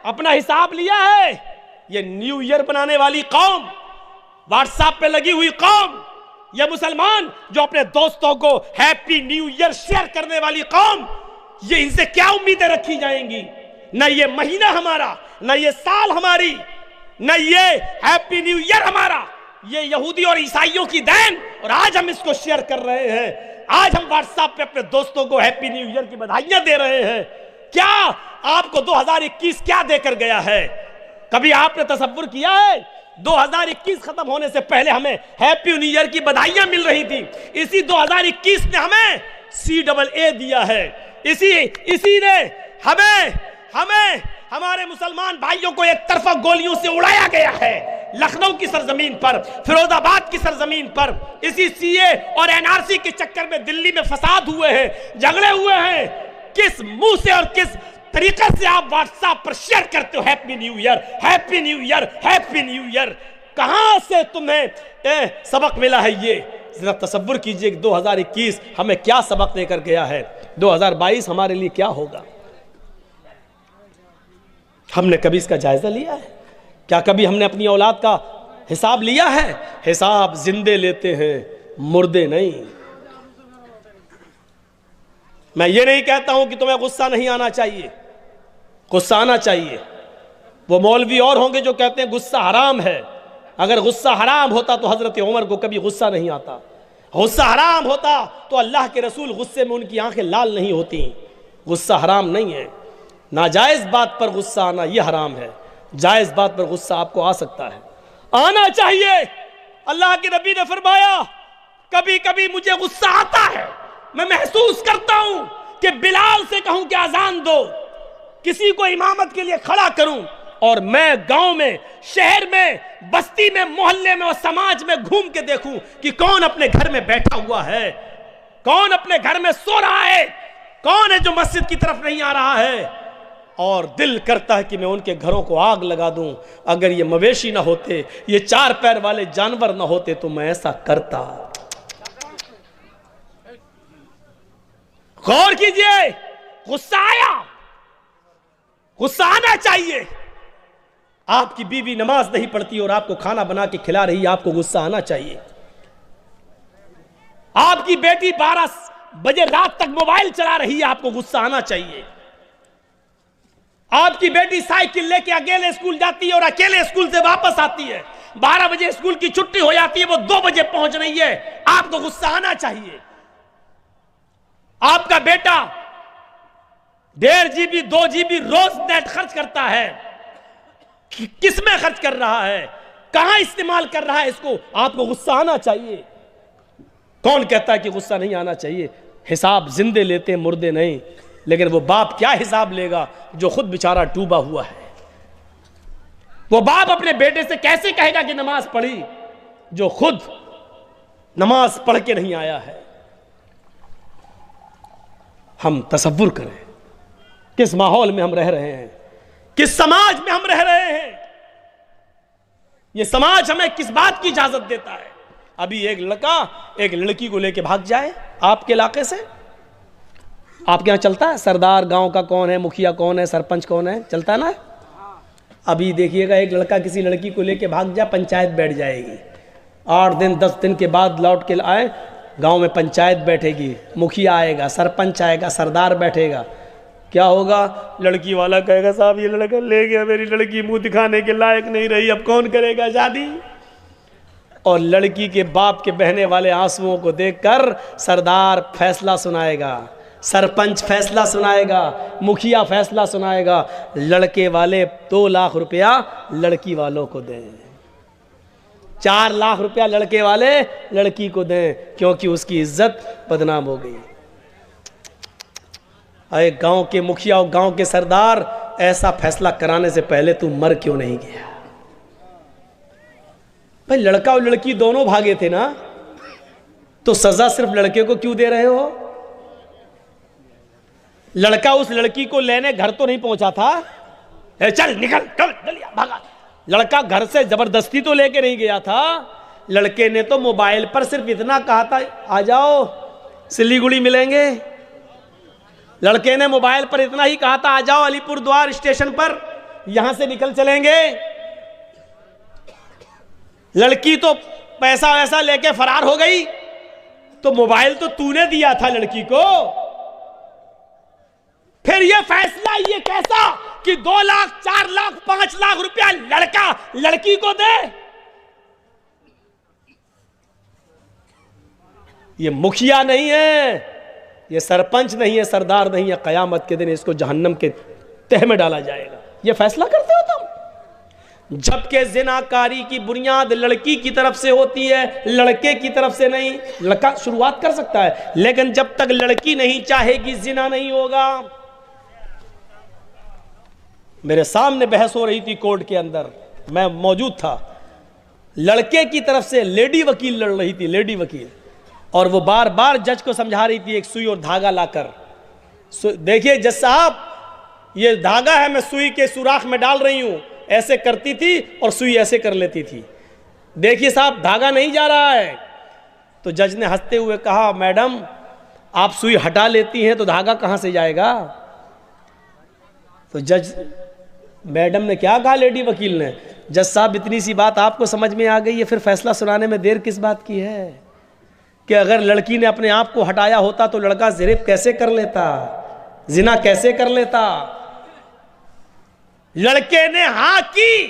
अपना हिसाब लिया है? ये न्यू ईयर बनाने वाली कौम, व्हाट्सएप पे लगी हुई कौम, ये मुसलमान जो अपने दोस्तों को हैप्पी न्यू ईयर शेयर करने वाली कौम, ये इनसे क्या उम्मीदें रखी जाएंगी? न ये महीना हमारा, न ये साल हमारी, न ये हैप्पी न्यू ईयर हमारा, ये यहूदी और ईसाइयों की देन, और आज हम इसको शेयर कर रहे हैं। आज हम व्हाट्सएप पे अपने दोस्तों को हैप्पी न्यू ईयर की बधाइयां दे रहे हैं। क्या आपको 2021 क्या देकर गया है? कभी आपने तसव्वुर किया है 2021 खत्म होने से पहले हमें हैप्पी न्यू ईयर की बधाइयां मिल रही थी? इसी 2021 ने हमें CAA दिया है। इसी ने हमें हमारे मुसलमान भाइयों को एक तरफा गोलियों से उड़ाया गया है। लखनऊ की सरजमीन पर, फिरोजाबाद की सरजमीन पर, इसी CA और NRC के चक्कर में दिल्ली में फसाद हुए हैं, झगड़े हुए हैं। किस मुंह से और किस तरीके से आप व्हाट्सएप पर शेयर करते हो happy new year, happy new year, happy new year? कहां से तुम्हें सबक मिला है? ये जरा तसव्वुर कीजिए कि 2021 हमें क्या सबक देकर गया है, 2022 हमारे लिए क्या होगा? हमने कभी इसका जायजा लिया है? क्या कभी हमने अपनी औलाद का हिसाब लिया है? हिसाब जिंदे लेते हैं, मुर्दे नहीं। मैं ये नहीं कहता हूं कि तुम्हें गुस्सा नहीं आना चाहिए, गुस्सा आना चाहिए। वो मौलवी और होंगे जो कहते हैं गुस्सा हराम है। अगर गुस्सा हराम होता तो हजरत उमर को कभी गुस्सा नहीं आता। गुस्सा हराम होता तो अल्लाह के रसूल गुस्से में उनकी आंखें लाल नहीं होती। गुस्सा हराम नहीं है। नाजायज बात पर गुस्सा आना यह हराम है। जायज बात पर गुस्सा आपको आ सकता है, आना चाहिए। अल्लाह के नबी ने फरमाया, कभी कभी मुझे गुस्सा आता है, मैं महसूस करता हूं कि बिलाल से कहूं कि अजान दो, किसी को इमामत के लिए खड़ा करूं, और मैं गांव में, शहर में, बस्ती में, मोहल्ले में और समाज में घूम के देखूं कि कौन अपने घर में बैठा हुआ है, कौन अपने घर में सो रहा है, कौन है जो मस्जिद की तरफ नहीं आ रहा है। और दिल करता है कि मैं उनके घरों को आग लगा दूं। अगर ये मवेशी ना होते, ये 4 पैर वाले जानवर ना होते तो मैं ऐसा करता। गौर कीजिए, गुस्सा आया, गुस्सा आना चाहिए। आपकी बीवी नमाज नहीं पढ़ती और आपको खाना बना के खिला रही है, आपको गुस्सा आना चाहिए। आपकी बेटी 12 बजे रात तक मोबाइल चला रही है, आपको गुस्सा आना चाहिए। आपकी बेटी साइकिल लेके अकेले स्कूल जाती है और अकेले स्कूल से वापस आती है, 12 बजे स्कूल की छुट्टी हो जाती है, वो 2 बजे पहुंच रही है, आपको गुस्सा आना चाहिए। आपका बेटा 1.5 GB 2 GB रोज नेट खर्च करता है, किस में खर्च कर रहा है, कहां इस्तेमाल कर रहा है, इसको आपको गुस्सा आना चाहिए। कौन कहता है कि गुस्सा नहीं आना चाहिए? हिसाब जिंदे लेते हैं, मुर्दे नहीं। लेकिन वो बाप क्या हिसाब लेगा जो खुद बेचारा डूबा हुआ है? वो बाप अपने बेटे से कैसे कहेगा कि नमाज पढ़ी जो खुद नमाज पढ़ के नहीं आया है? हम तसव्वुर करें किस माहौल में हम रह रहे हैं, किस समाज में हम रह रहे हैं। ये समाज हमें किस बात की इजाजत देता है? अभी एक लड़का एक लड़की को लेके भाग जाए आपके इलाके से, आपके यहां चलता है? सरदार गांव का कौन है, मुखिया कौन है, सरपंच कौन है, चलता है ना? अभी देखिएगा, एक लड़का किसी लड़की को लेके भाग जाए, पंचायत बैठ जाएगी। 8 दिन 10 दिन के बाद लौट के आए, गांव में पंचायत बैठेगी, मुखिया आएगा, सरपंच आएगा, सरदार बैठेगा। क्या होगा? लड़की वाला कहेगा साहब ये लड़का ले गया, मेरी लड़की मुंह दिखाने के लायक नहीं रही, अब कौन करेगा शादी? और लड़की के बाप के बहने वाले आंसुओं को देखकर सरदार फैसला सुनाएगा, सरपंच फैसला सुनाएगा, मुखिया फैसला सुनाएगा। लड़के वाले 2 लाख रुपया लड़की वालों को दें, 4 लाख रुपया लड़के वाले लड़की को दें, क्योंकि उसकी इज्जत बदनाम हो गई। अरे गांव के मुखिया और गांव के सरदार, ऐसा फैसला कराने से पहले तू मर क्यों नहीं गया? भाई लड़का और लड़की दोनों भागे थे ना, तो सजा सिर्फ लड़के को क्यों दे रहे हो? लड़का उस लड़की को लेने घर तो नहीं पहुंचा था, चल निकल चल चलिए भागा। लड़का घर से जबरदस्ती तो लेके नहीं गया था। लड़के ने तो मोबाइल पर सिर्फ इतना कहा था, आ जाओ सिलीगुड़ी मिलेंगे। लड़के ने मोबाइल पर इतना ही कहा था, आ जाओ अलीपुर द्वार स्टेशन पर यहां से निकल चलेंगे। लड़की तो पैसा वैसा लेके फरार हो गई, तो मोबाइल तो तूने दिया था लड़की को। फिर ये फैसला ये कैसा कि 2 लाख 4 लाख 5 लाख रुपया लड़का लड़की को दे? ये मुखिया नहीं है, ये सरपंच नहीं है, सरदार नहीं है। कयामत के दिन इसको जहन्नम के तह में डाला जाएगा। ये फैसला करते हो तुम, जबकि जिनाकारी की बुनियाद लड़की की तरफ से होती है, लड़के की तरफ से नहीं। लड़का शुरुआत कर सकता है, लेकिन जब तक लड़की नहीं चाहेगी जिना नहीं होगा। मेरे सामने बहस हो रही थी कोर्ट के अंदर, मैं मौजूद था। लड़के की तरफ से लेडी वकील लड़ रही थी, लेडी वकील, और वो बार बार जज को समझा रही थी एक सुई और धागा लाकर, देखिए जज साहब ये धागा है, मैं सुई के सुराख में डाल रही हूं। ऐसे करती थी और सुई ऐसे कर लेती थी, देखिए साहब धागा नहीं जा रहा है। तो जज ने हंसते हुए कहा, मैडम आप सुई हटा लेती हैं तो धागा कहां से जाएगा? तो जज मैडम ने क्या कहा, लेडी वकील ने, जज साहब इतनी सी बात आपको समझ में आ गई है, फिर फैसला सुनाने में देर किस बात की है? कि अगर लड़की ने अपने आप को हटाया होता तो लड़का रेप कैसे कर लेता, जिना कैसे कर लेता? लड़के ने हाँ की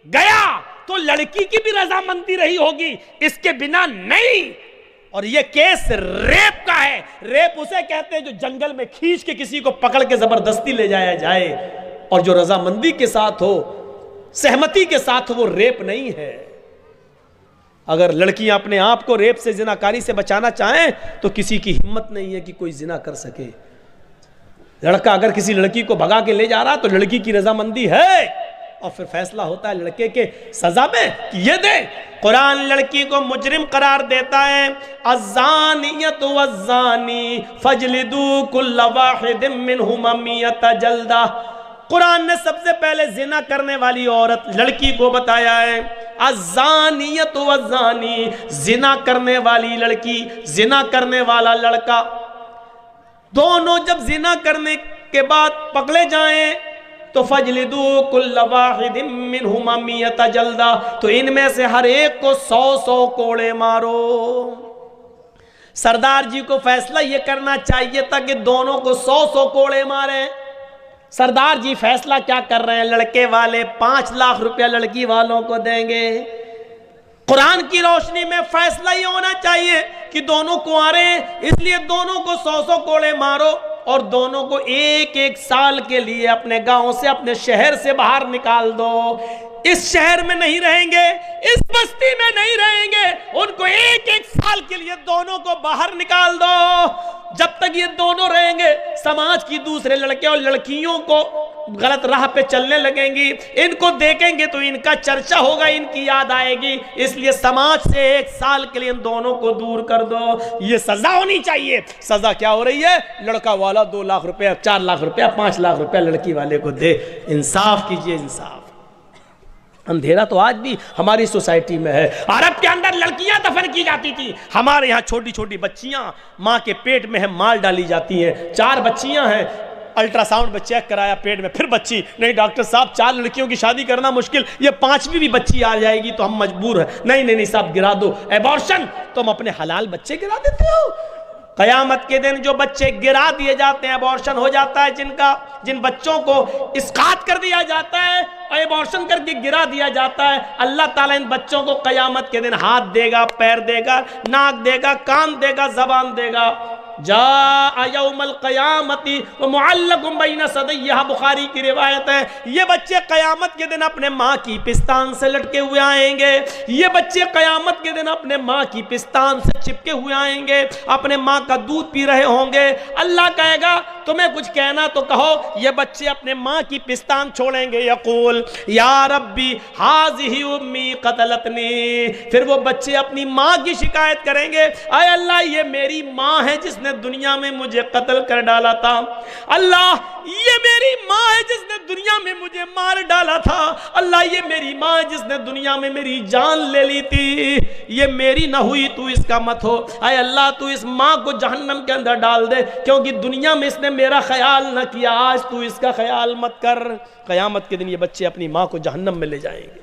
गया तो लड़की की भी रजामंदी रही होगी, इसके बिना नहीं। और ये केस रेप का है। रेप उसे कहते हैं जो जंगल में खींच के किसी को पकड़ के जबरदस्ती ले जाया जाए, और जो रजामंदी के साथ हो, सहमति के साथ हो, वो रेप नहीं है। अगर लड़कियां अपने आप को रेप से, जिनाकारी से बचाना चाहें तो किसी की हिम्मत नहीं है कि कोई जिना कर सके। लड़का अगर किसी लड़की को भगा के ले जा रहा तो लड़की की रजामंदी है, और फिर फैसला होता है लड़के के सजा में कि ये दे। कुरान लड़की को मुजरिम करार देता है, अज़्ज़ानियतु वज़्ज़ानी फजलिदू कुल्ल वाहिदिम मिनहुमा मियता जल्दा। कुरान ने सबसे पहले जिना करने वाली औरत लड़की को बताया है, अज़्ज़ानियतु वज़्ज़ानी, जिना करने वाली लड़की, जिना करने वाला लड़का, दोनों जब जिना करने के बाद पकड़े जाएं तो फजलिदू कुल्ल वाहिदिम मिनहुमा मियता जल्दा, तो इनमें से हर एक को 100 कोड़े मारो। सरदार जी को फैसला यह करना चाहिए था कि दोनों को 100 कोड़े मारे। सरदार जी फैसला क्या कर रहे हैं, लड़के वाले 5 लाख रुपया लड़की वालों को देंगे। कुरान की रोशनी में फैसला ये होना चाहिए कि दोनों कुंवारे हैं, इसलिए दोनों को 100 कोड़े मारो, और दोनों को 1-1 साल के लिए अपने गांव से, अपने शहर से बाहर निकाल दो। इस शहर में नहीं रहेंगे, इस बस्ती में नहीं रहेंगे, उनको 1-1 साल के लिए दोनों को बाहर निकाल दो। जब तक ये दोनों रहेंगे, समाज की दूसरे लड़के और लड़कियों को गलत राह पे चलने लगेंगी, इनको देखेंगे तो इनका चर्चा होगा, इनकी याद आएगी, इसलिए समाज से 1 साल के लिए इन दोनों को दूर कर दो। ये सजा होनी चाहिए। सजा क्या हो रही है? लड़का वाला 2 लाख रुपया, 4 लाख रुपया, 5 लाख रुपया लड़की वाले को दे। इंसाफ कीजिए, इंसाफ। अंधेरा तो आज भी हमारी सोसाइटी में है। अरब के अंदर लड़कियां दफन की जाती थी, हमारे यहाँ छोटी छोटी बच्चियां माँ के पेट में है, माल डाली जाती हैं। 4 बच्चियां हैं, अल्ट्रासाउंड में चेक कराया, पेट में फिर बच्ची नहीं, डॉक्टर साहब 4 लड़कियों की शादी करना मुश्किल, ये 5वीं भी बच्ची आ जाएगी तो हम मजबूर हैं। नहीं नहीं नहीं साहब, गिरा दो। एबॉर्शन, तुम अपने हलाल बच्चे गिरा देते हो। कयामत के दिन जो बच्चे गिरा दिए जाते हैं, एबॉर्शन हो जाता है जिन बच्चों को इसकात कर दिया जाता है और एबॉर्शन करके गिरा दिया जाता है, अल्लाह ताला इन बच्चों को कयामत के दिन हाथ देगा, पैर देगा, नाक देगा, कान देगा, जबान देगा। जा यौमल क़यामती व मुअल्लक़ुम बैन सदैहा, बुखारी की रिवायत है। ये बच्चे कयामत के दिन अपने माँ की पिस्तान से लटके हुए आएंगे। ये बच्चे कयामत के दिन अपने माँ की पिस्तान से चिपके हुए आएंगे, अपने माँ का दूध पी रहे होंगे। अल्लाह कहेगा तुम्हें कुछ कहना तो कहो। ये बच्चे अपने माँ की पिस्तान छोड़ेंगे, यक़ूल या रब्बी हाज़िही उम्मी क़तलतनी। फिर वो बच्चे अपनी माँ की शिकायत करेंगे, आय अल्लाह ये मेरी माँ है जिसने जिसने दुनिया में मुझे कत्ल कर डाला था, अल्लाह ये मेरी माँ है जिसने दुनिया में मुझे मार डाला था, अल्लाह ये मेरी माँ है जिसने दुनिया में मेरी जान ले ली थी, ये मेरी ना हुई, तू इसका मत हो। आए अल्लाह तू इस माँ को जहन्नम के अंदर डाल दे, क्योंकि दुनिया में इसने मेरा ख्याल न किया, आज तू इसका ख्याल मत कर। क़यामत के दिन ये बच्चे अपनी माँ को जहन्नम में ले जाएंगे।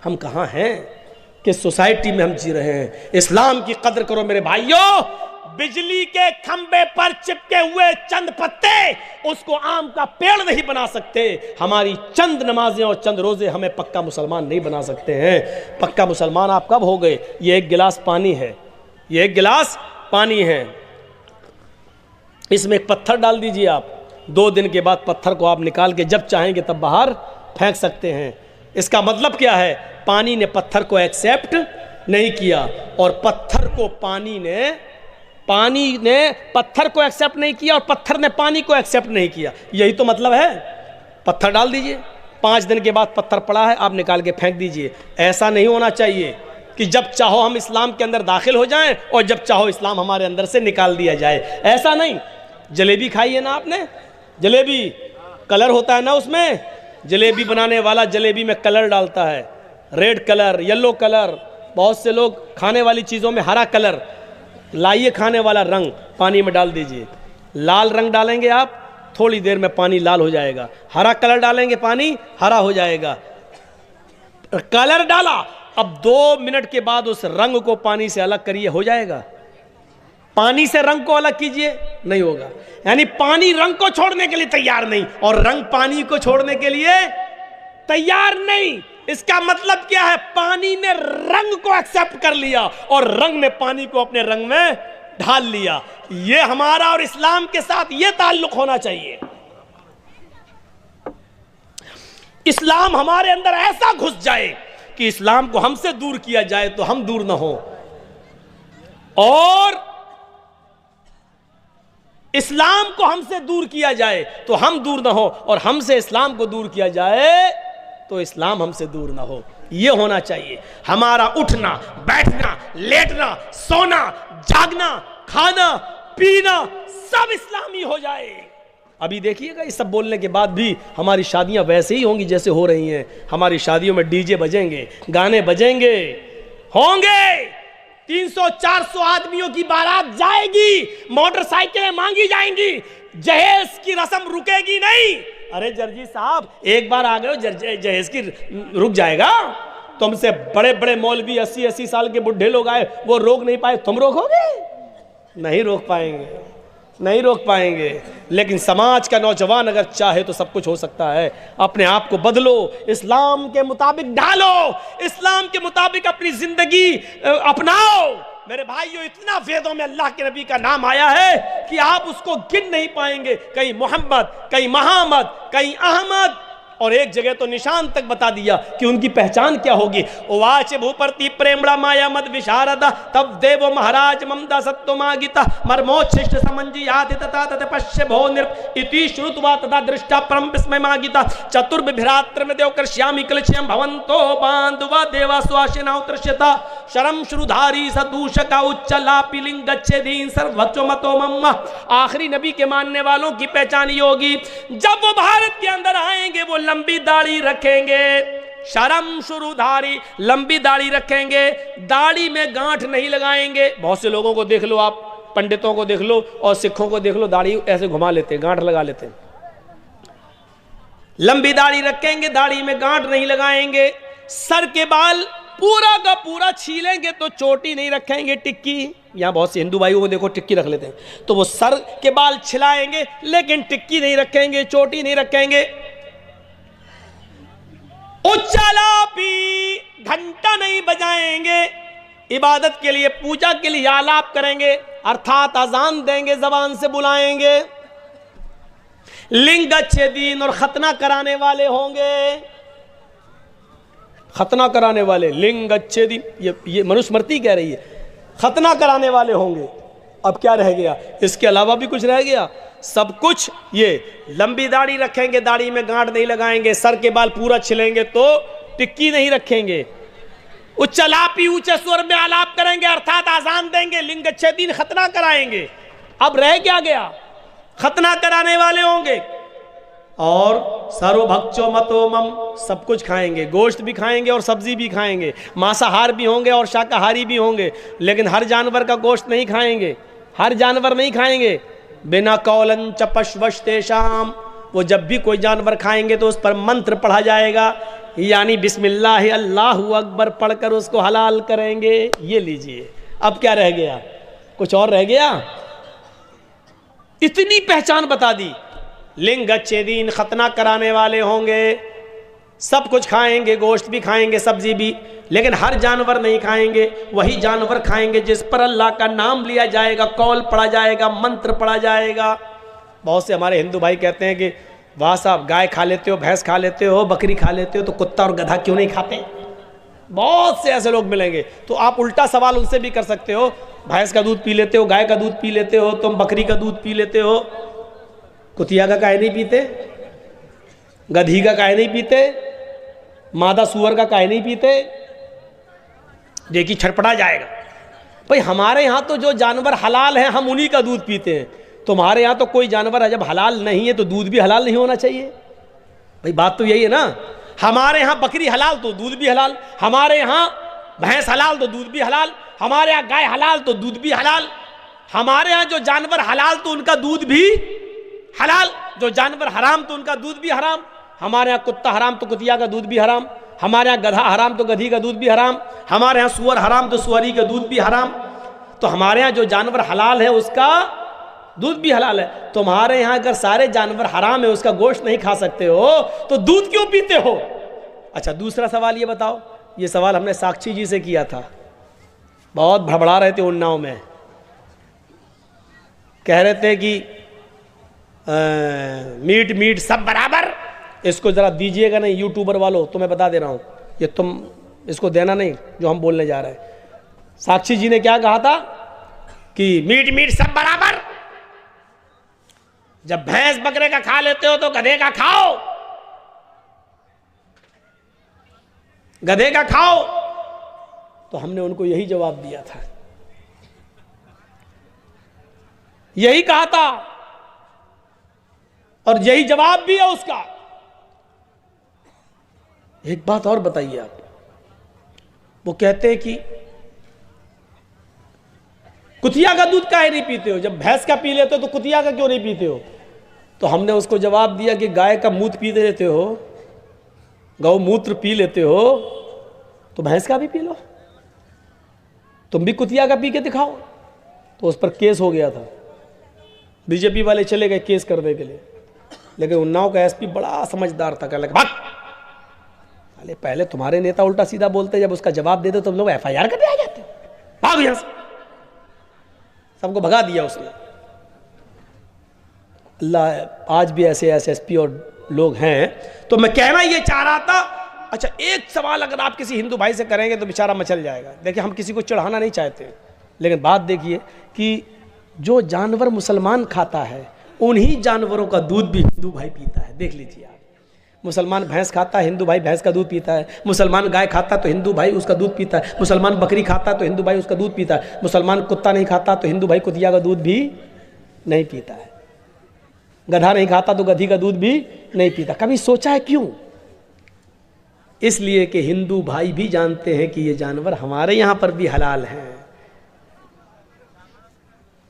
हम कहाँ हैं कि सोसाइटी में हम जी रहे हैं। इस्लाम की कदर करो मेरे भाइयों। बिजली के खंबे पर चिपके हुए चंद पत्ते उसको आम का पेड़ नहीं बना सकते। हमारी चंद नमाजें और चंद रोजे हमें पक्का मुसलमान नहीं बना सकते हैं। पक्का मुसलमान आप कब हो गए? ये एक गिलास पानी है, ये एक गिलास पानी है, इसमें एक पत्थर डाल दीजिए आप, 2 दिन के बाद पत्थर को आप निकाल के जब चाहेंगे तब बाहर फेंक सकते हैं। इसका मतलब क्या है? पानी ने पत्थर को एक्सेप्ट नहीं किया और पत्थर को पानी ने पत्थर को एक्सेप्ट नहीं किया और पत्थर ने पानी को एक्सेप्ट नहीं किया। यही तो मतलब है। पत्थर डाल दीजिए, 5 दिन के बाद पत्थर पड़ा है, आप निकाल के फेंक दीजिए। ऐसा नहीं होना चाहिए कि जब चाहो हम इस्लाम के अंदर दाखिल हो जाएं और जब चाहो इस्लाम हमारे अंदर से निकाल दिया जाए। ऐसा नहीं। जलेबी खाई है ना आपने? जलेबी कलर होता है ना उसमें, जलेबी बनाने वाला जलेबी में कलर डालता है, रेड कलर, येलो कलर, बहुत से लोग खाने वाली चीज़ों में हरा कलर, लाइए खाने वाला रंग पानी में डाल दीजिए। लाल रंग डालेंगे आप, थोड़ी देर में पानी लाल हो जाएगा। हरा कलर डालेंगे, पानी हरा हो जाएगा। कलर डाला, अब 2 मिनट के बाद उस रंग को पानी से अलग करिए, हो जाएगा। पानी से रंग को अलग कीजिए, नहीं होगा। यानी पानी रंग को छोड़ने के लिए तैयार नहीं और रंग पानी को छोड़ने के लिए तैयार नहीं। इसका मतलब क्या है? पानी ने रंग को एक्सेप्ट कर लिया और रंग ने पानी को अपने रंग में ढाल लिया। यह हमारा और इस्लाम के साथ यह ताल्लुक होना चाहिए। इस्लाम हमारे अंदर ऐसा घुस जाए कि इस्लाम को हमसे दूर किया जाए तो हम दूर ना हो, और इस्लाम को हमसे दूर किया जाए तो हम दूर ना हो, और हमसे इस्लाम को दूर किया जाए तो इस्लाम हमसे दूर ना हो। यह होना चाहिए। हमारा उठना, बैठना, लेटना, सोना, जागना, खाना, पीना सब इस्लामी हो जाए। अभी देखिएगा, इस सब बोलने के बाद भी हमारी शादियां वैसे ही होंगी जैसे हो रही हैं। हमारी शादियों में डीजे बजेंगे, गाने बजेंगे, होंगे 300-400 आदमियों की बारात जाएगी, मोटरसाइकिलें मांगी जाएंगी, जहेज की रस्म रुकेगी नहीं। अरे जर्जी साहब, एक बार आ गए हो, जहेज की रुक जाएगा? तुमसे बड़े बड़े मौलवी 80-80 साल के बुढ़े लोग आए, वो रोक नहीं पाए, तुम रोकोगे? नहीं रोक पाएंगे, नहीं रोक पाएंगे। लेकिन समाज का नौजवान अगर चाहे तो सब कुछ हो सकता है। अपने आप को बदलो, इस्लाम के मुताबिक ढालो, इस्लाम के मुताबिक अपनी जिंदगी अपनाओ। मेरे भाइयों, इतना वेदों में अल्लाह के नबी का नाम आया है कि आप उसको गिन नहीं पाएंगे। कहीं मोहम्मद, कहीं मोहम्मद, कहीं अहमद, और एक जगह तो निशान तक बता दिया कि उनकी पहचान क्या होगी। उवाच भूपर्ति प्रेमड़ा माया मद विशारदा तब देवो महाराज ममता सत्तो मागिता मर्मोच्छिष्ट समंजी याति तथा तत पश्य भो नृप इति श्रुत्वा तथा दृष्टा परम विस्मय मागिता चतुर्विभ्रात्र में देव कर्ष्यामि क्लक्ष्यम भवन्तो बांधवा देवा स्वाशिना उत्तरश्यता शरम श्रुधारी सदूषका उच्चला पिलिंग गच्छेदीन सर्वच्चो मतो मम्मा। आखिरी नबी के मानने वालों की पहचान ये होगी, जब वो भारत के अंदर आएंगे वो लंबी दाढ़ी रखेंगे, शरम शुरुधारी, लंबी दाढ़ी रखेंगे, दाढ़ी में गांठ नहीं लगाएंगे। बहुत से लोगों को देख लो आप, पंडितों को देख लो और सिखों को देख लो, दाढ़ी ऐसे घुमा लेते हैं, गांठ लगा लेते हैं। लंबी दाढ़ी रखेंगे, दाढ़ी में गांठ नहीं लगाएंगे। सर के बाल पूरा का पूरा छीलेंगे तो चोटी नहीं रखेंगे, टिक्की। यहां बहुत से हिंदू भाइयों को देखो टिक्की रख लेते हैं, तो वो सर के बाल छिलाएंगे लेकिन टिक्की नहीं रखेंगे, चोटी नहीं रखेंगे। उच्चालापी, घंटा नहीं बजाएंगे, इबादत के लिए, पूजा के लिए आलाप करेंगे, अर्थात अजान देंगे, जबान से बुलाएंगे। लिंग अच्छे दिन, और खतना कराने वाले होंगे, खतना कराने वाले, लिंग अच्छे दिन, ये मनुस्मृति कह रही है, खतना कराने वाले होंगे। अब क्या रह गया? इसके अलावा भी कुछ रह गया? सब कुछ। ये लंबी दाढ़ी रखेंगे, दाढ़ी में गांठ नहीं लगाएंगे, सर के बाल पूरा छिलेंगे तो टिक्की नहीं रखेंगे। उच्चलापी ऊंचे स्वर में आलाप करेंगे, अर्थात आजान देंगे, लिंग अच्छेदीन खतना कराएंगे। अब रह क्या गया? खतना कराने वाले होंगे और सर्वभक्षो मतो मम, सब कुछ खाएंगे, गोश्त भी खाएंगे और सब्जी भी खाएंगे, मांसाहार भी होंगे और शाकाहारी भी होंगे, लेकिन हर जानवर का गोश्त नहीं खाएंगे, हर जानवर नहीं खाएंगे। बिना कौलन च पशवस्तेषाम, वो जब भी कोई जानवर खाएंगे तो उस पर मंत्र पढ़ा जाएगा, यानी बिस्मिल्लाह अल्लाहु अकबर पढ़कर उसको हलाल करेंगे। ये लीजिए, अब क्या रह गया? कुछ और रह गया? इतनी पहचान बता दी। लिंग अच्छेदीन खतना कराने वाले होंगे, सब कुछ खाएंगे, गोश्त भी खाएंगे, सब्जी भी, लेकिन हर जानवर नहीं खाएंगे। वही जानवर खाएंगे जिस पर अल्लाह का नाम लिया जाएगा, कौल पढ़ा जाएगा, मंत्र पढ़ा जाएगा। बहुत से हमारे हिंदू भाई कहते हैं कि वाह साहब, गाय खा लेते हो, भैंस खा लेते हो, बकरी खा लेते हो, तो कुत्ता और गधा क्यों नहीं खाते? बहुत से ऐसे लोग मिलेंगे। तो आप उल्टा सवाल उनसे भी कर सकते हो, भैंस का दूध पी लेते हो, गाय का दूध पी लेते हो, तुम बकरी का दूध पी लेते हो, कुतिया का काहे नहीं पीते? गधी का काहे नहीं पीते? मादा सुअर का काहे नहीं पीते? देखिए छटपटा जाएगा। भाई हमारे यहाँ तो जो जानवर हलाल हैं हम उन्हीं का दूध पीते हैं, तुम्हारे यहाँ तो कोई जानवर जब हलाल नहीं है तो दूध भी हलाल नहीं होना चाहिए। भाई बात तो यही है ना, हमारे यहाँ बकरी हलाल तो दूध भी हलाल, हमारे यहाँ भैंस हलाल तो दूध भी हलाल, हमारे यहाँ गाय हलाल तो दूध भी हलाल, हमारे यहाँ जो जानवर हलाल तो उनका दूध भी हलाल, जो जानवर हराम तो उनका दूध भी हराम। हमारे यहाँ कुत्ता हराम तो कुतिया का दूध भी हराम, हमारे यहाँ गधा हराम तो गधी का दूध भी हराम, हमारे यहाँ सुअर हराम तो सुअरी का दूध भी हराम। तो हमारे यहाँ जो जानवर हलाल है उसका दूध भी हलाल है। तुम्हारे यहाँ अगर सारे जानवर हराम है, उसका गोश्त नहीं खा सकते हो, तो दूध क्यों पीते हो? अच्छा, दूसरा सवाल ये बताओ, ये सवाल हमने साक्षी जी से किया था, बहुत भड़बड़ा रहे थे उन्नाव में, कह रहे थे कि मीट मीट सब बराबर, इसको जरा दीजिएगा नहीं यूट्यूबर वालों, तो मैं बता दे रहा हूं, ये तुम इसको देना नहीं जो हम बोलने जा रहे हैं। साक्षी जी ने क्या कहा था कि मीट मीट सब बराबर, जब भैंस बकरे का खा लेते हो तो गधे का खाओ, गधे का खाओ। तो हमने उनको यही जवाब दिया था, यही कहा था और यही जवाब भी है उसका। एक बात और बताइए आप, वो कहते हैं कि कुतिया का दूध काहे नहीं पीते हो, जब भैंस का पी लेते हो तो कुतिया का क्यों नहीं पीते हो? तो हमने उसको जवाब दिया कि गाय का मूत्र पी लेते हो, गौमूत्र पी लेते हो, तो भैंस का भी पी लो, तुम भी कुतिया का पी के दिखाओ। तो उस पर केस हो गया था, बीजेपी वाले चले गए केस करने के लिए, लेकिन उन्नाव का एसपी बड़ा समझदार था, कहने लगा भाग, अरे पहले तुम्हारे नेता उल्टा सीधा बोलते, जब उसका जवाब दे दो तुम लोग एफआईआर करने आ जाते, भाग यहां से। सबको भगा दिया उसने। अल्लाह, आज भी ऐसे एसएसपी और लोग हैं। तो मैं कहना ये चाह रहा था, अच्छा एक सवाल अगर आप किसी हिंदू भाई से करेंगे तो बेचारा मचल जाएगा। देखिए हम किसी को चढ़ाना नहीं चाहते, लेकिन बात देखिए कि जो जानवर मुसलमान खाता है उन्हीं जानवरों का दूध भी हिंदू भाई पीता है। देख लीजिए आप, मुसलमान भैंस खाता है, हिंदू भाई भैंस का दूध पीता है, मुसलमान गाय खाता तो हिंदू भाई उसका दूध पीता है, मुसलमान बकरी खाता तो हिंदू भाई उसका दूध पीता है, मुसलमान कुत्ता नहीं खाता तो हिंदू भाई कुतिया का दूध भी नहीं पीता है, गधा नहीं खाता तो गधी का दूध भी नहीं पीता। कभी सोचा है क्यों? इसलिए कि हिंदू भाई भी जानते हैं कि ये जानवर हमारे यहां पर भी हलाल हैं।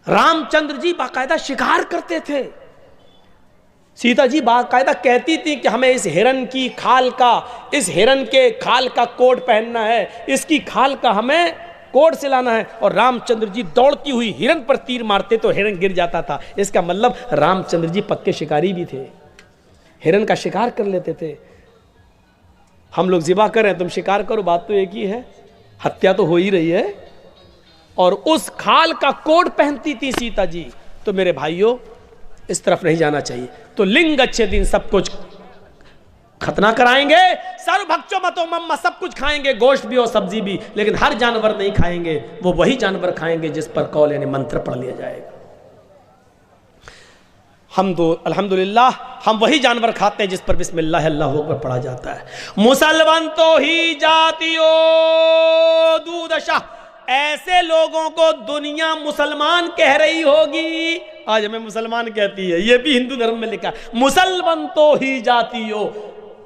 रामचंद्र जी बाकायदा शिकार करते थे, सीता जी बाकायदा कहती थी कि हमें इस हिरन की खाल का, इस हिरन के खाल का कोट पहनना है, इसकी खाल का हमें कोट सिलाना है। और रामचंद्र जी दौड़ती हुई हिरन पर तीर मारते तो हिरन गिर जाता था। इसका मतलब रामचंद्र जी पक्के शिकारी भी थे, हिरन का शिकार कर लेते थे। हम लोग ज़िबा करें, तुम शिकार करो, बात तो एक ही है, हत्या तो हो ही रही है। और उस खाल का कोट पहनती थी सीता जी। तो मेरे भाइयों, इस तरफ नहीं जाना चाहिए। तो लिंग अच्छे दिन सब कुछ खतना कराएंगे, सर्वभक्षो मतो मम, सब कुछ खाएंगे, गोश्त भी और सब्जी भी, लेकिन हर जानवर नहीं खाएंगे। वो वही जानवर खाएंगे जिस पर कौल यानी मंत्र पढ़ लिया जाएगा। हम तो अल्हम्दुलिल्लाह हम वही जानवर खाते हैं जिस पर बिस्मिल्लाह अल्लाहु अकबर पढ़ा जाता है। मुसलमान तो ही जातियो दूदशा, ऐसे लोगों को दुनिया मुसलमान कह रही होगी। आज हमें मुसलमान कहती है, ये भी हिंदू धर्म में लिखा, मुसलमान तो ही जातियो,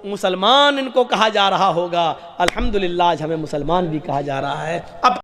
मुसलमान इनको कहा जा रहा होगा। अल्हम्दुलिल्लाह आज हमें मुसलमान भी कहा जा रहा है। अब